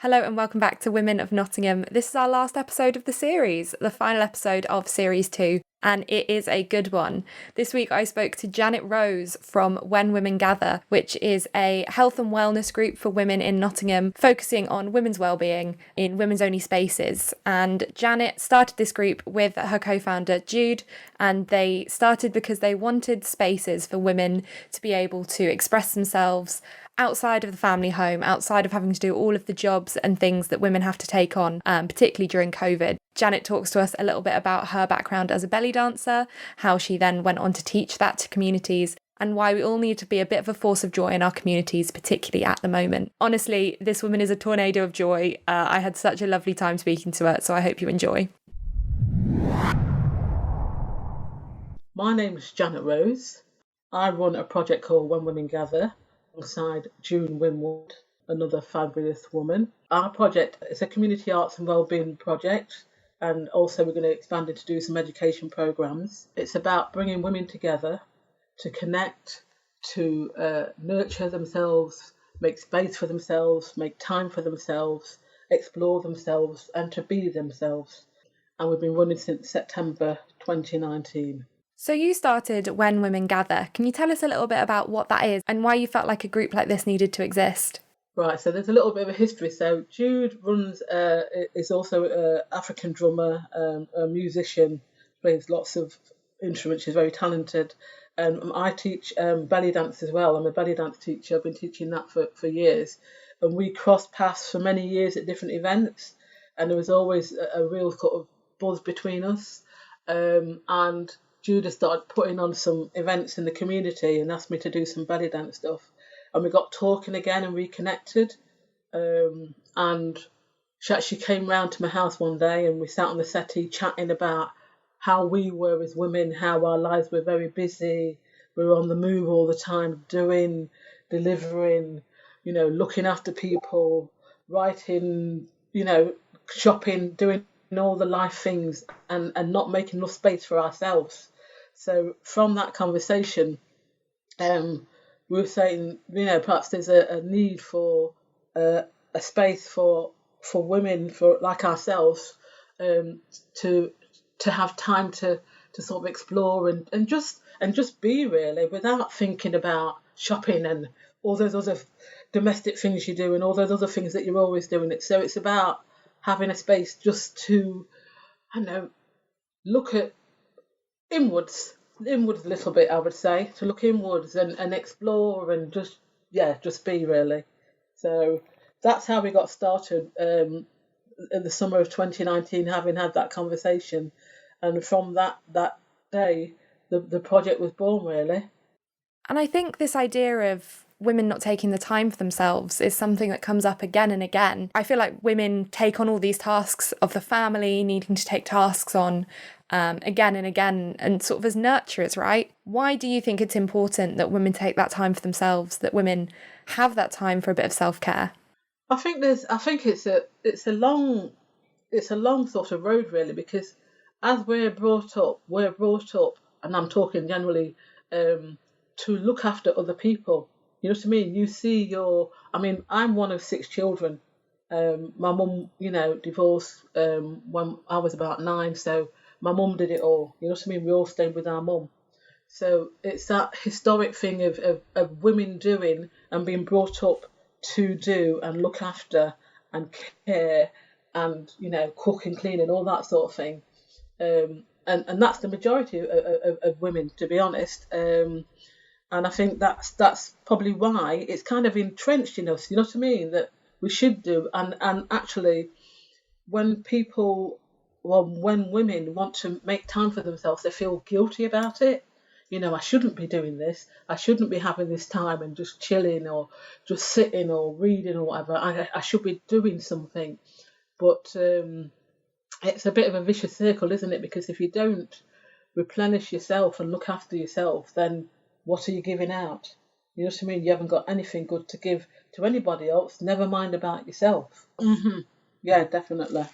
Hello and welcome back to Women of Nottingham. This is our last episode of the series, the final episode of Series 2, and it is a good one. This week I spoke to Janet Rose from When Women Gather, which is a health and wellness group for women in Nottingham, focusing on women's wellbeing in women's-only spaces. And Janet started this group with her co-founder Jude, and they started because they wanted spaces for women to be able to express themselves outside of the family home, outside of having to do all of the jobs and things that women have to take on, particularly during COVID. Janet talks to us a little bit about her background as a belly dancer, how she then went on to teach that to communities, and why we all need to be a bit of a force of joy in our communities, particularly at the moment. Honestly, this woman is a tornado of joy. I had such a lovely time speaking to her, so I hope you enjoy. My name is Janet Rose. I run a project called When Women Gather, alongside June Winwood, another fabulous woman. Our project is a community arts and wellbeing project, and also we're going to expand it to do some education programs. It's about bringing women together to connect, to nurture themselves, make space for themselves, make time for themselves, explore themselves, and to be themselves. And we've been running since September 2019. So you started When Women Gather. Can you tell us a little bit about what that is and why you felt like a group like this needed to exist? Right, so there's a little bit of a history. So Jude is also an African drummer, a musician, plays lots of instruments. She's very talented. I teach belly dance as well. I'm a belly dance teacher. I've been teaching that for years. And we crossed paths for many years at different events. And there was always a real sort of buzz between us. And Judah started putting on some events in the community and asked me to do some belly dance stuff. And we got talking again and reconnected. And she actually came round to my house one day and we sat on the settee chatting about how we were as women, how our lives were very busy. We were on the move all the time, doing, delivering, looking after people, writing, shopping, doing all the life things and not making enough space for ourselves. So from that conversation, we were saying, perhaps there's a need for a space for women, for like ourselves, to have time to sort of explore and just be really, without thinking about shopping and all those other domestic things you do and all those other things that you're always doing. So it's about having a space just to, look at inwards a little bit, I would say, to look inwards and explore and just be really. So that's how we got started in the summer of 2019, having had that conversation. And from that day, the project was born really. And I think this idea of women not taking the time for themselves is something that comes up again and again. I feel like women take on all these tasks of the family, needing to take tasks on again and again, and sort of as nurturers, right? Why do you think it's important that women take that time for themselves, that women have that time for a bit of self-care? I think it's a long sort of road really, because as we're brought up, and I'm talking generally, to look after other people. You know what I mean? You see I'm one of 6 children. My mum, divorced when I was about 9, so my mum did it all. You know what I mean? We all stayed with our mum. So it's that historic thing of women doing and being brought up to do and look after and care and, cook and clean and all that sort of thing. And that's the majority of women, to be honest. And I think that's probably why it's kind of entrenched in us, you know what I mean, that we should do. And actually, when women want to make time for themselves, they feel guilty about it. I shouldn't be doing this. I shouldn't be having this time and just chilling or just sitting or reading or whatever. I should be doing something. But it's a bit of a vicious circle, isn't it? Because if you don't replenish yourself and look after yourself, then what are you giving out? You know what I mean? You haven't got anything good to give to anybody else, never mind about yourself. Mm-hmm. Yeah, definitely.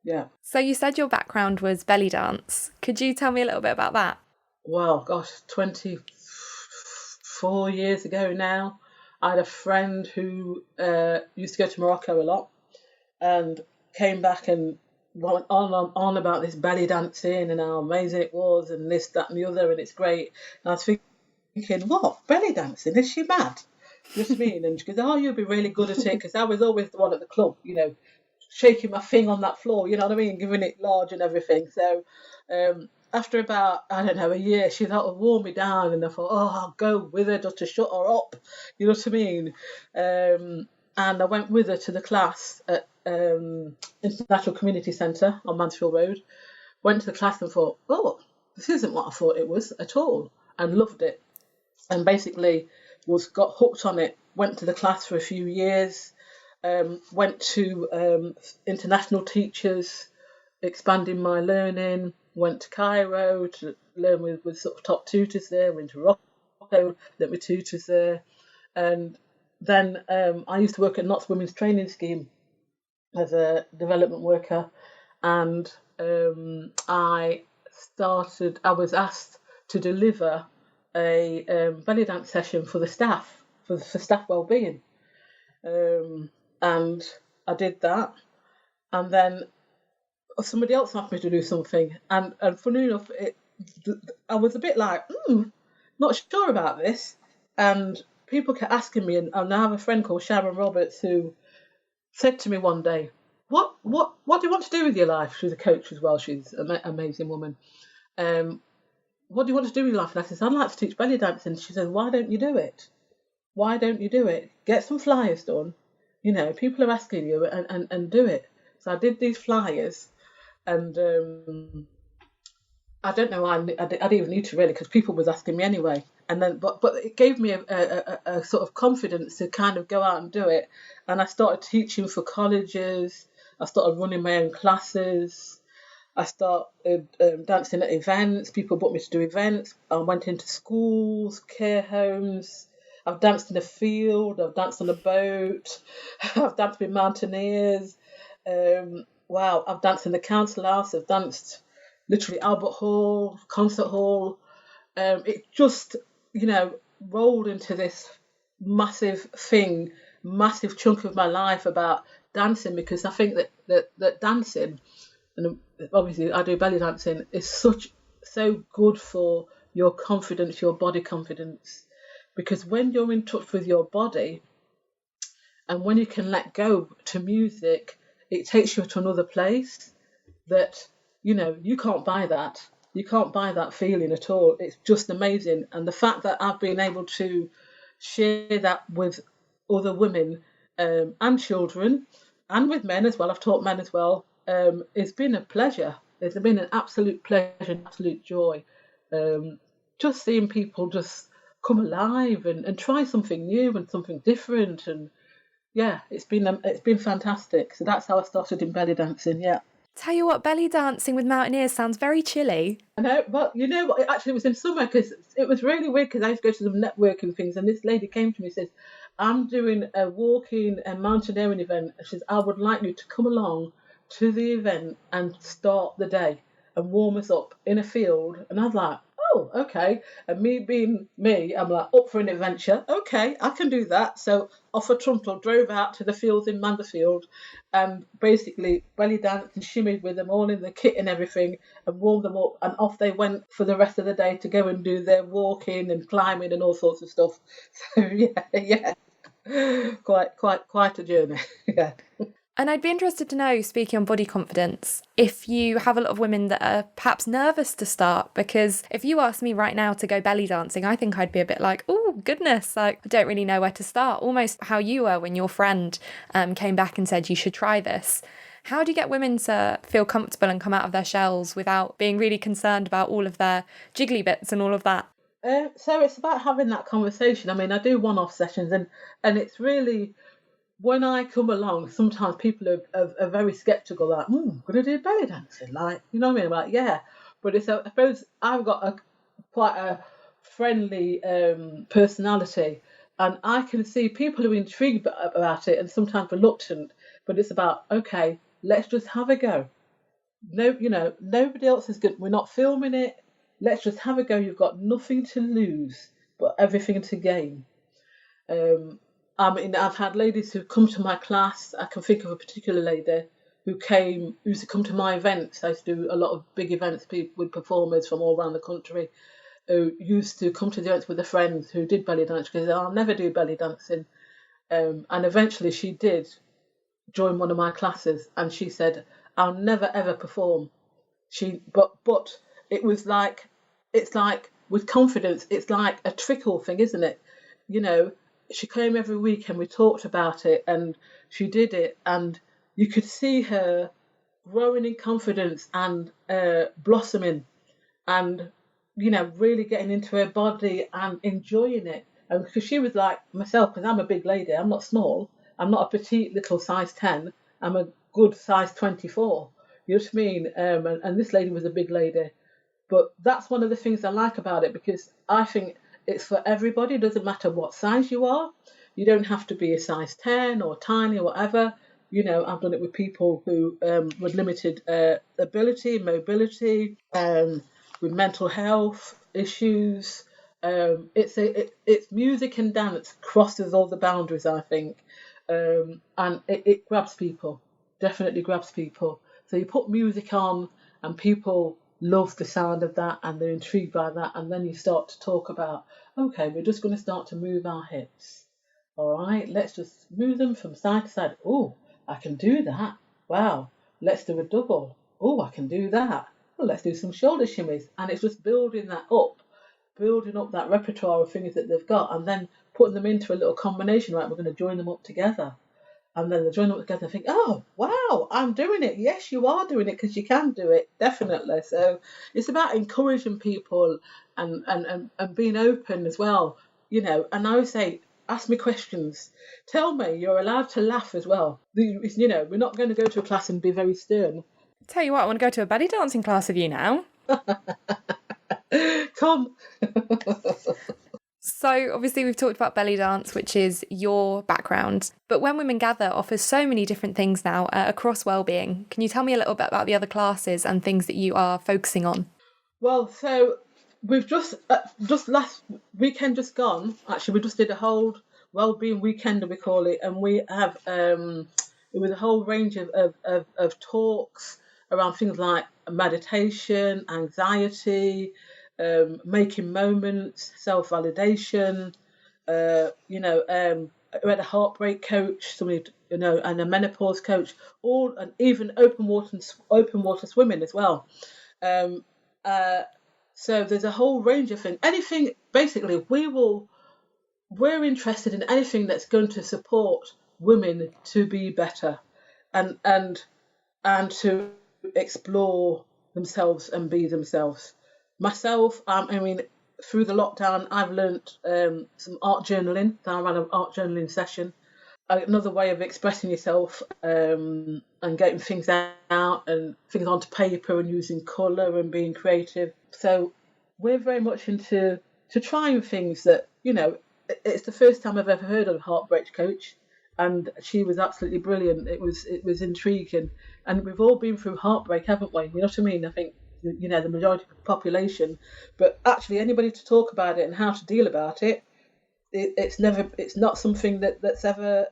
Yeah. So you said your background was belly dance. Could you tell me a little bit about that? Well, gosh, 24 years ago now, I had a friend who used to go to Morocco a lot. and came back and went on about this belly dancing and how amazing it was and this, that, and the other, and it's great. And I was thinking, what, belly dancing? Is she mad? You know what I mean? And she goes, oh, you'll be really good at it, because I was always the one at the club, shaking my thing on that floor, you know what I mean, giving it large and everything. So after about, I don't know, a year, she sort of wore me down, and I thought, oh, I'll go with her just to shut her up, you know what I mean? And I went with her to the class at International Community Centre on Mansfield Road. Went to the class and thought, oh, this isn't what I thought it was at all, and loved it. And basically got hooked on it. Went to the class for a few years. Went to international teachers, expanding my learning. Went to Cairo to learn with sort of top tutors there. Went to Morocco, learned with tutors there. And then I used to work at Knott's Women's Training Scheme as a development worker. And I was asked to deliver a belly dance session for the staff, for staff wellbeing. And I did that. And then somebody else asked me to do something. And funny enough, I was a bit like, not sure about this. And people kept asking me, and I have a friend called Sharon Roberts who said to me one day, what do you want to do with your life? She's a coach as well. She's an amazing woman. What do you want to do with your life? And I said, I'd like to teach belly dancing. She said, why don't you do it? Why don't you do it? Get some flyers done. People are asking you, and do it. So I did these flyers, and I don't know why I didn't even need to really, because people was asking me anyway. And then, but it gave me a sort of confidence to kind of go out and do it. And I started teaching for colleges. I started running my own classes. I started dancing at events. People brought me to do events. I went into schools, care homes. I've danced in a field. I've danced on a boat. I've danced with mountaineers. Wow, I've danced in the council house. I've danced literally Albert Hall, Concert Hall. It just, rolled into this massive chunk of my life about dancing, because I think that dancing, and obviously I do belly dancing, is so good for your confidence, your body confidence. Because when you're in touch with your body, and when you can let go to music, it takes you to another place that, you can't buy that. You can't buy that feeling at all. It's just amazing. And the fact that I've been able to share that with other women and children, and with men as well, I've taught men as well, it's been a pleasure. It's been an absolute pleasure, an absolute joy. Just seeing people just come alive and try something new and something different. And yeah, it's been fantastic. So that's how I started in belly dancing, yeah. Tell you what, belly dancing with mountaineers sounds very chilly. I know, but you know what? It actually was in summer, because it was really weird, because I used to go to some networking things, and this lady came to me and says, I'm doing a walking and mountaineering event. She says, I would like you to come along to the event and start the day and warm us up in a field. And I was like, oh, okay. And me being me, I'm like, up for an adventure. Okay, I can do that. So off a Truntle, drove out to the fields in Manderfield, and basically belly danced and shimmied with them all in the kit and everything, and warmed them up, and off they went for the rest of the day to go and do their walking and climbing and all sorts of stuff. So yeah, quite a journey. Yeah. And I'd be interested to know, speaking on body confidence, if you have a lot of women that are perhaps nervous to start, because if you asked me right now to go belly dancing, I think I'd be a bit like, oh, goodness, like I don't really know where to start. Almost how you were when your friend came back and said you should try this. How do you get women to feel comfortable and come out of their shells without being really concerned about all of their jiggly bits and all of that? So it's about having that conversation. I mean, I do one-off sessions, and it's really, when I come along, sometimes people are very sceptical, like, I'm going to do belly dancing, like, you know what I mean? I'm like, yeah. But I suppose I've got quite a friendly personality, and I can see people who are intrigued about it and sometimes reluctant, but it's about, okay, let's just have a go. No, nobody else is good. We're not filming it. Let's just have a go. You've got nothing to lose, but everything to gain. I mean, I've had ladies who come to my class. I can think of a particular lady who used to come to my events. I used to do a lot of big events with performers from all around the country who used to come to the events with their friends who did belly dance because I'll never do belly dancing. And eventually she did join one of my classes and she said, I'll never ever perform. But it was like, it's like with confidence, it's like a trickle thing, isn't it? You know, she came every week and we talked about it and she did it and you could see her growing in confidence and blossoming and, really getting into her body and enjoying it. And because she was like myself, because I'm a big lady, I'm not small, I'm not a petite little size 10, I'm a good size 24. You know what I mean? And this lady was a big lady. But that's one of the things I like about it because I think it's for everybody. It doesn't matter what size you are. You don't have to be a size 10 or tiny or whatever. I've done it with people who with limited ability, mobility, with mental health issues. It's music and dance crosses all the boundaries, I think, and it grabs people. Definitely grabs people. So you put music on, and people love the sound of that, and they're intrigued by that, and then you start to talk about, okay, we're just going to start to move our hips. All right, let's just move them from side to side. Oh, I can do that. Wow, let's do a double. Oh, I can do that. Well, let's do some shoulder shimmies, and it's just building up that repertoire of things that they've got, and then putting them into a little combination. Right, we're going to join them up together. And then they join up together and think, oh, wow, I'm doing it. Yes, you are doing it because you can do it, definitely. So it's about encouraging people and being open as well, And I always say, ask me questions. Tell me, you're allowed to laugh as well. We're not going to go to a class and be very stern. Tell you what, I want to go to a belly dancing class with you now. Come. So obviously we've talked about belly dance, which is your background, but When Women Gather offers so many different things now across wellbeing. Can you tell me a little bit about the other classes and things that you are focusing on? Well, so we've just last weekend just gone. Actually, we just did a whole wellbeing weekend, we call it, and we have it was a whole range of talks around things like meditation, anxiety, making moments, self-validation. We had a heartbreak coach, somebody, and a menopause coach, all, and even open water swimming as well. Um, so there's a whole range of things. Anything, basically, we're interested in anything that's going to support women to be better, and to explore themselves and be themselves. Myself, through the lockdown, I've learnt some art journaling. I ran an art journaling session. Another way of expressing yourself and getting things out and things onto paper and using colour and being creative. So we're very much into trying things that, it's the first time I've ever heard of a heartbreak coach, and she was absolutely brilliant. It was intriguing, and we've all been through heartbreak, haven't we? You know what I mean? I think the majority of the population, but actually anybody to talk about it and how to deal about it, it's not something that's ever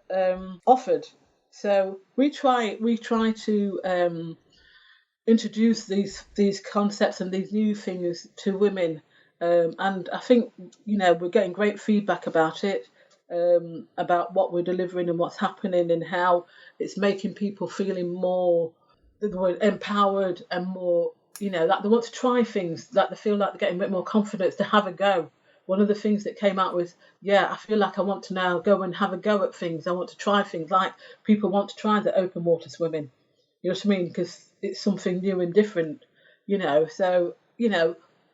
offered. So we try to introduce these concepts and these new things to women, and I think we're getting great feedback about it, about what we're delivering and what's happening and how it's making people feeling more empowered and more, that they want to try things, that they feel like they're getting a bit more confidence to have a go. One of the things that came out was, I feel like I want to now go and have a go at things. I want to try things, like people want to try the open water swimming. You know what I mean? Because it's something new and different, So,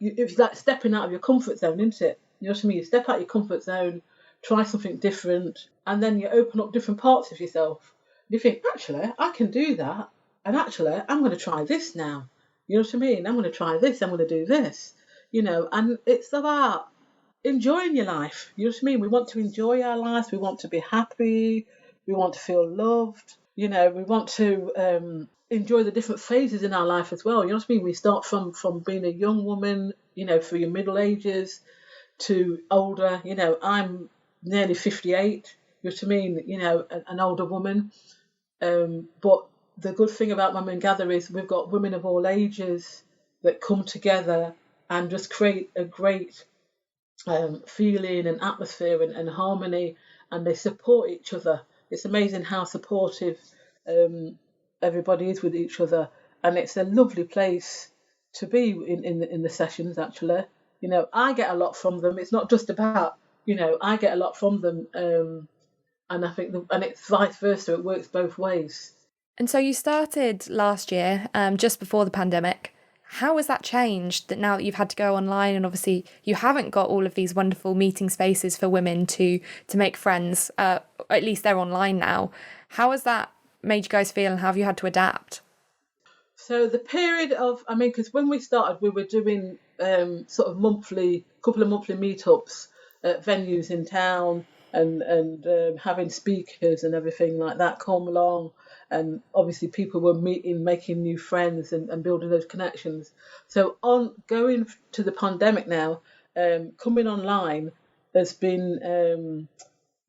it's like stepping out of your comfort zone, isn't it? You know what I mean? You step out of your comfort zone, try something different, and then you open up different parts of yourself. You think, actually, I can do that. And actually, I'm going to try this now. You know what I mean? I'm going to try this. I'm going to do this. And it's about enjoying your life. You know what I mean? We want to enjoy our lives. We want to be happy. We want to feel loved. We want to enjoy the different phases in our life as well. You know what I mean? We start from being a young woman, through your middle ages to older. I'm nearly 58. You know what I mean? You know, an older woman. But the good thing about Women Gather is we've got women of all ages that come together and just create a great feeling and atmosphere and harmony, and they support each other. It's amazing how supportive everybody is with each other, and it's a lovely place to be in the sessions. Actually, you know, I get a lot from them. It's not just about, you know, I get a lot from them, and I think and it's vice versa. It works both ways. And so you started last year, just before the pandemic. How has that changed that now that you've had to go online, and obviously you haven't got all of these wonderful meeting spaces for women to make friends, at least they're online now. How has that made you guys feel, and how have you had to adapt? So the period of, I mean, because when we started, we were doing sort of couple of monthly meetups at venues in town, and having speakers and everything like that come along, and obviously people were meeting, making new friends, and building those connections. So on going to the pandemic now, coming online has been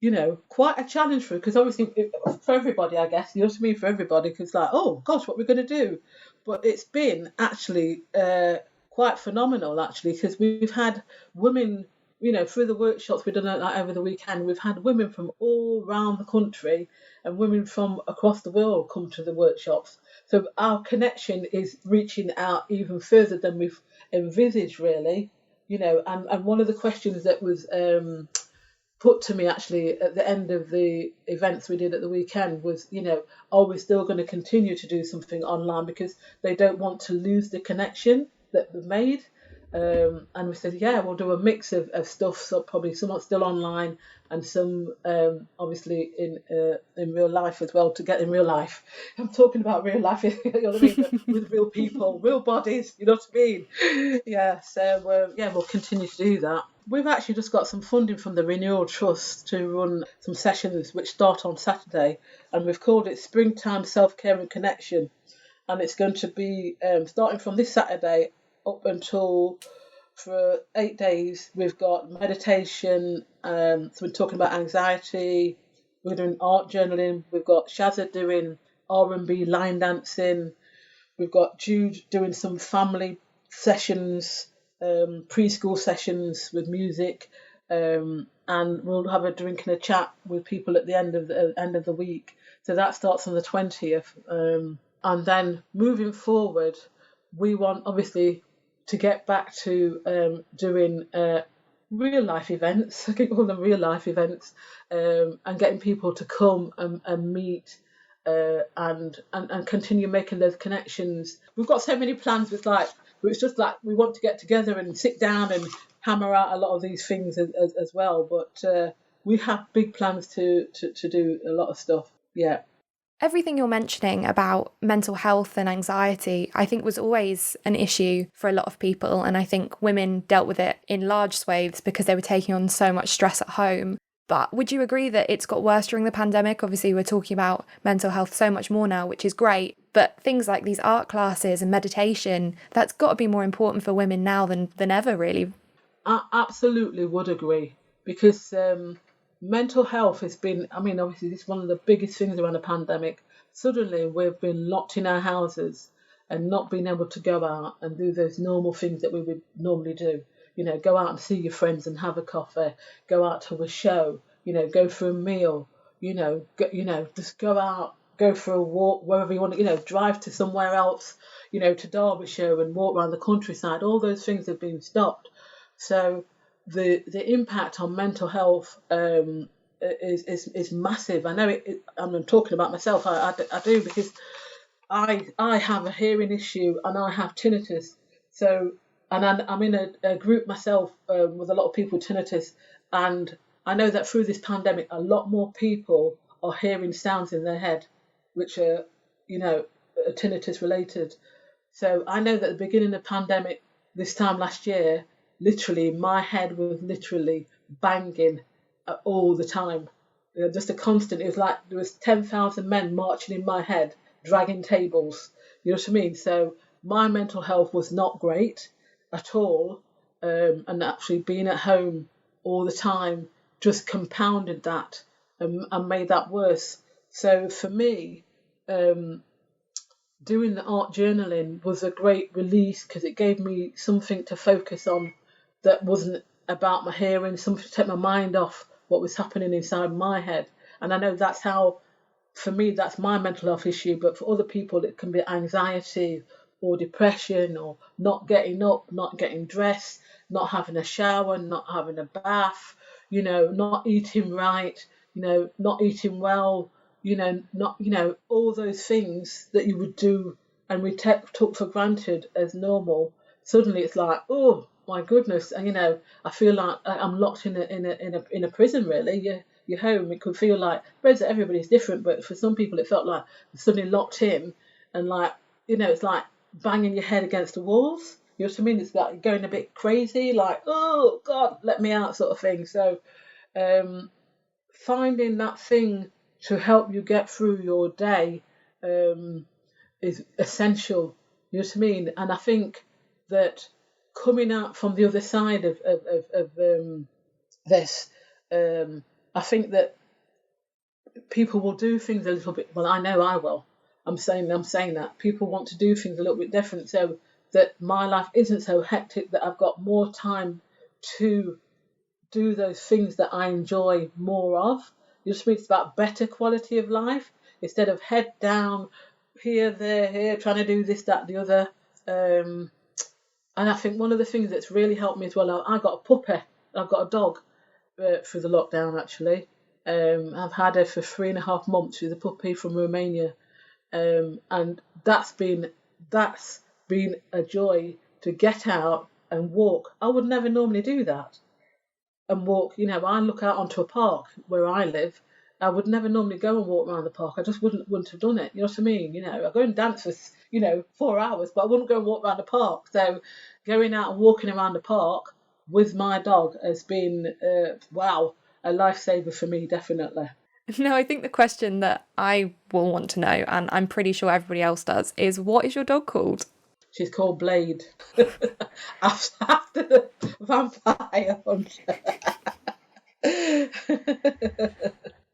you know, quite a challenge for, because obviously for everybody, I guess, you know what I mean, for everybody, because like, oh gosh, what we're going to do. But it's been actually quite phenomenal, actually, because we've had women, you know, through the workshops we've done like over the weekend, we've had women from all around the country and women from across the world come to the workshops. So our connection is reaching out even further than we've envisaged, really. You know, and one of the questions that was put to me actually at the end of the events we did at the weekend was, you know, are we still going to continue to do something online, because they don't want to lose the connection that they've made. And we said, yeah, we'll do a mix of stuff. So probably somewhat still online, and some obviously in real life as well, to get in real life. I'm talking about real life, you know what I mean, with real people, real bodies, you know what I mean? Yeah, so yeah, we'll continue to do that. We've actually just got some funding from the Renewal Trust to run some sessions which start on Saturday, and we've called it Springtime Self-Care and Connection. And it's going to be starting from this Saturday up until for 8 days. We've got meditation, so we're talking about anxiety, we're doing art journaling, we've got Shazza doing R&B line dancing, we've got Jude doing some family sessions, preschool sessions with music, and we'll have a drink and a chat with people at the end of the week. So that starts on the 20th, and then moving forward, we want obviously to get back to doing real life events. I can call them real life events, and getting people to come and meet. And continue making those connections. We've got so many plans. It's just like we want to get together and sit down and hammer out a lot of these things as well. But we have big plans to do a lot of stuff. Yeah. Everything you're mentioning about mental health and anxiety, I think was always an issue for a lot of people. And I think women dealt with it in large swathes because they were taking on so much stress at home. But would you agree that it's got worse during the pandemic? Obviously, we're talking about mental health so much more now, which is great. But things like these art classes and meditation, that's got to be more important for women now than ever, really. I absolutely would agree, because mental health has been, I mean, obviously, this is one of the biggest things around the pandemic. Suddenly, we've been locked in our houses and not being able to go out and do those normal things that we would normally do. You know, go out and see your friends and have a coffee, go out to a show, you know, go for a meal, just go out, go for a walk wherever you want to, drive to somewhere else, to Derbyshire and walk around the countryside. All those things have been stopped. So the impact on mental health is massive. I know I'm talking about myself. I do, because I have a hearing issue and I have tinnitus. So, and I'm in a group myself with a lot of people with tinnitus, and I know that through this pandemic, a lot more people are hearing sounds in their head, which are, tinnitus related. So I know that at the beginning of the pandemic, this time last year, literally my head was literally banging all the time. Just a constant. It was like there was 10,000 men marching in my head, dragging tables. You know what I mean? So my mental health was not great at all, and actually being at home all the time just compounded that. and made that worse. So for me, doing the art journaling was a great release because it gave me something to focus on that wasn't about my hearing, something to take my mind off what was happening inside my head. And I know that's how, for me, that's my mental health issue, but for other people, it can be anxiety or depression or not getting up, not getting dressed, not having a shower, not having a bath, not eating right, not eating well, not, all those things that you would do and we took for granted as normal. Suddenly it's like, oh my goodness, and I feel like I'm locked in a prison. Really, you're home. It could feel like, everybody's different, but for some people it felt like suddenly locked in, and like, it's like banging your head against the walls. You know what I mean? It's like going a bit crazy, like, oh God, let me out, sort of thing. So, finding that thing to help you get through your day is essential. You know what I mean? And I think that coming out from the other side of this, I think that people will do things a little bit. Well, I know I will. I'm saying that people want to do things a little bit different, so that my life isn't so hectic, that I've got more time to do those things that I enjoy more of. You just mean it's about better quality of life instead of head down here, there, here, trying to do this, that, the other. And I think one of the things that's really helped me as well, I got a puppy. I've got a dog through the lockdown, actually. I've had her for 3.5 months. She's a puppy from Romania. And that's been a joy to get out and walk. I would never normally do that. And walk, I look out onto a park where I live. I would never normally go and walk around the park. I just wouldn't have done it. You know what I mean? I go and dance for 4 hours, but I wouldn't go and walk around the park. So going out and walking around the park with my dog has been a lifesaver for me, definitely. No, I think the question that I will want to know, and I'm pretty sure everybody else does, is what is your dog called? She's called Blade. After the vampire hunter.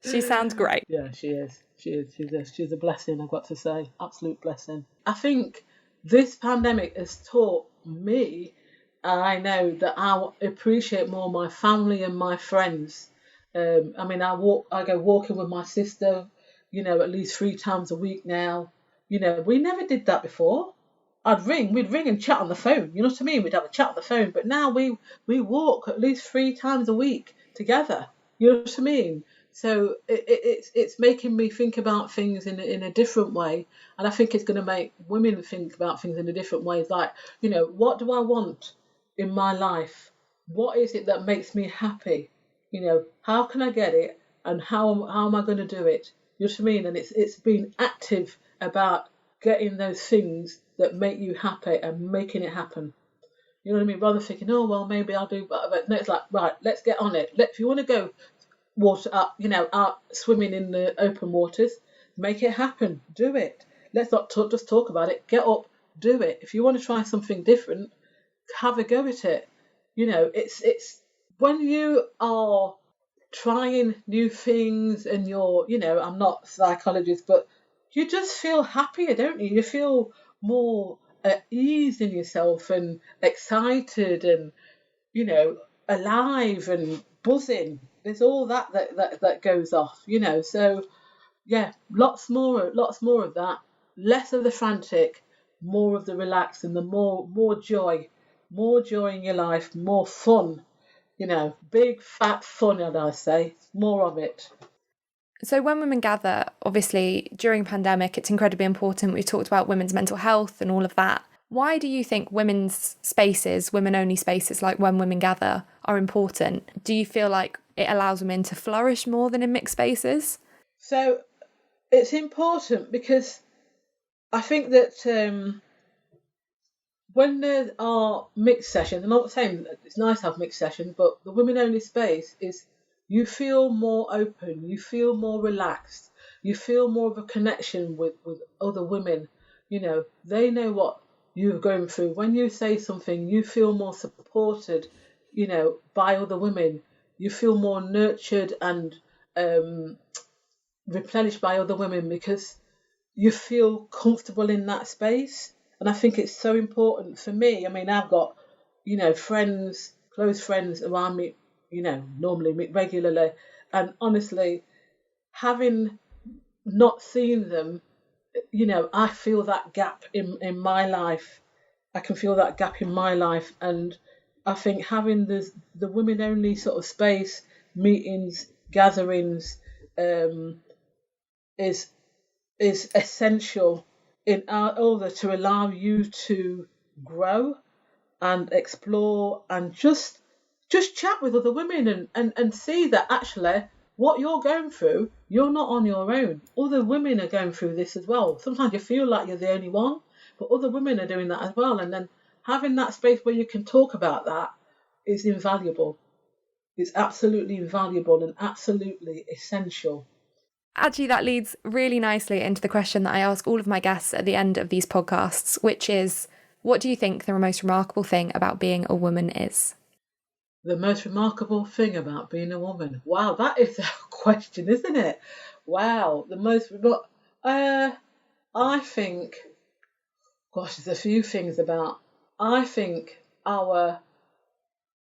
She sounds great. Yeah, she is. She's a blessing, I've got to say. Absolute blessing. I think this pandemic has taught me, I know, that I appreciate more my family and my friends. I go walking with my sister, at least 3 times a week now. We never did that before. We'd ring and chat on the phone. You know what I mean? We'd have a chat on the phone. But now we walk at least 3 times a week together. You know what I mean? So it's making me think about things in a different way, and I think it's going to make women think about things in a different way. Like, what do I want in my life? What is it that makes me happy? How can I get it, and how am I going to do it? You know what I mean? And it's been active about getting those things that make you happy and making it happen. You know what I mean? Rather than thinking, oh well, maybe I'll do. But no, it's like, right, let's get on it. If you want to go water up, out swimming in the open waters, make it happen. Do it. Let's not just talk about it. Get up, do it. If you want to try something different, have a go at it. It's when you are trying new things and you're, I'm not a psychologist, but you just feel happier, don't you? You feel more at ease in yourself and excited and, alive and buzzing. There's all that goes off, So yeah, lots more of that. Less of the frantic, more of the relaxed, and the more joy in your life, more fun. Big fat fun, as I say, more of it. So when women gather, obviously during pandemic, it's incredibly important. We've talked about women's mental health and all of that. Why do you think women's spaces, women-only spaces like When Women Gather, are important? Do you feel like it allows women to flourish more than in mixed spaces? So it's important because I think that when there are mixed sessions, I'm not saying that it's nice to have mixed sessions, but the women-only space is, you feel more open, you feel more relaxed, you feel more of a connection with other women. They know what you're going through. When you say something, you feel more supported, by other women. You feel more nurtured and replenished by other women, because you feel comfortable in that space. And I think it's so important for me. I mean, I've got, friends, close friends who I meet, normally meet regularly. And honestly, having not seen them, I feel that gap in my life. I can feel that gap in my life. And I think having the women only sort of space, meetings, gatherings, is essential in order to allow you to grow and explore and just chat with other women and see that actually what you're going through, you're not on your own. Other women are going through this as well. Sometimes you feel like you're the only one, but other women are doing that as well. And then having that space where you can talk about that is invaluable. It's absolutely invaluable and absolutely essential. Actually, that leads really nicely into the question that I ask all of my guests at the end of these podcasts, which is, what do you think the most remarkable thing about being a woman is? The most remarkable thing about being a woman? Wow, that is a question, isn't it? Wow, I think, gosh, there's a few things about. I think our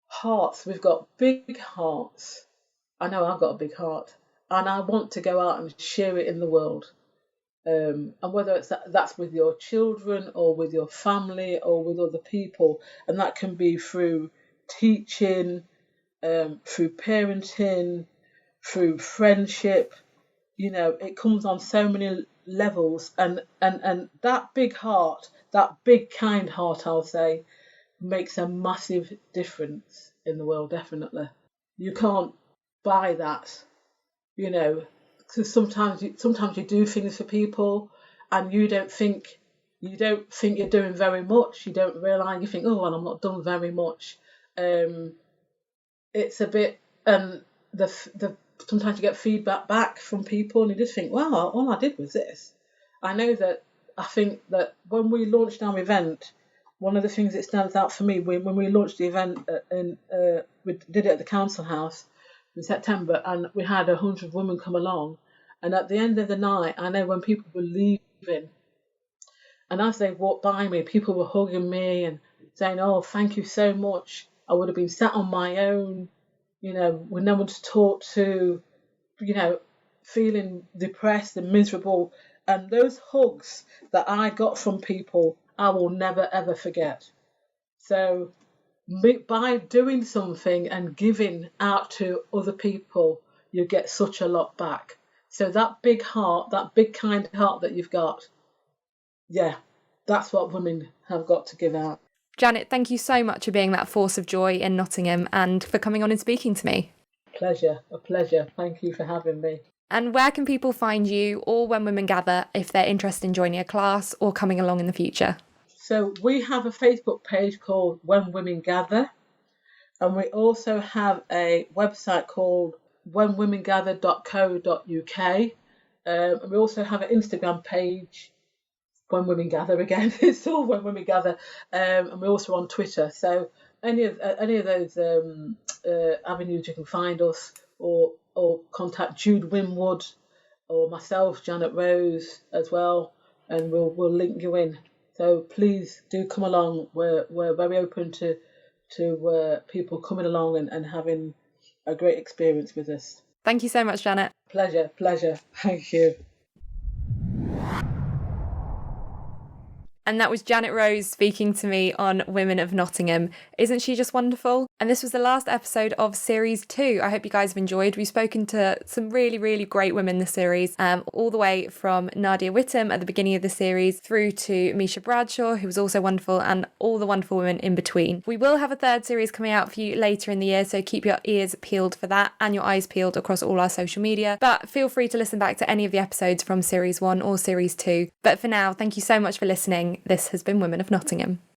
hearts, we've got big hearts. I know I've got a big heart, and I want to go out and share it in the world. And whether that's with your children or with your family or with other people, and that can be through teaching, through parenting, through friendship. It comes on so many levels, and that big heart, that big kind heart, I'll say, makes a massive difference in the world. Definitely, you can't buy that, because sometimes you do things for people, and you don't think you're doing very much. You don't realise. You think, oh, well, I'm not done very much. It's a bit, the sometimes you get feedback back from people, and you just think, wow, all I did was this. I think that when we launched our event, one of the things that stands out for me when we launched the event we did it at the council house in September, and we had 100 women come along. And at the end of the night, I know when people were leaving, and as they walked by me, people were hugging me and saying, "Oh, thank you so much. I would have been sat on my own, with no one to talk to, feeling depressed and miserable." And those hugs that I got from people, I will never, ever forget. So by doing something and giving out to other people, you get such a lot back. So that big heart, that big kind heart that you've got, yeah, that's what women have got to give out. Janet, thank you so much for being that force of joy in Nottingham and for coming on and speaking to me. A pleasure. Thank you for having me. And where can people find you or When Women Gather if they're interested in joining a class or coming along in the future? So we have a Facebook page called When Women Gather, and we also have a website called whenwomengather.co.uk. And we also have an Instagram page, When Women Gather again. It's all When Women Gather, and we're also on Twitter. So any of those avenues you can find us, or contact Jude Winwood or myself, Janet Rose, as well, and we'll link you in. So please do come along. We're very open to people coming along and having a great experience with us. Thank you so much, Janet. Pleasure. Thank you. And that was Janet Rose speaking to me on Women of Nottingham. Isn't she just wonderful? And this was the last episode of Series 2. I hope you guys have enjoyed. We've spoken to some really, really great women in the series, all the way from Nadia Whittam at the beginning of the series through to Misha Bradshaw, who was also wonderful, and all the wonderful women in between. We will have a third series coming out for you later in the year, so keep your ears peeled for that and your eyes peeled across all our social media. But feel free to listen back to any of the episodes from Series 1 or Series 2. But for now, thank you so much for listening. This has been Women of Nottingham.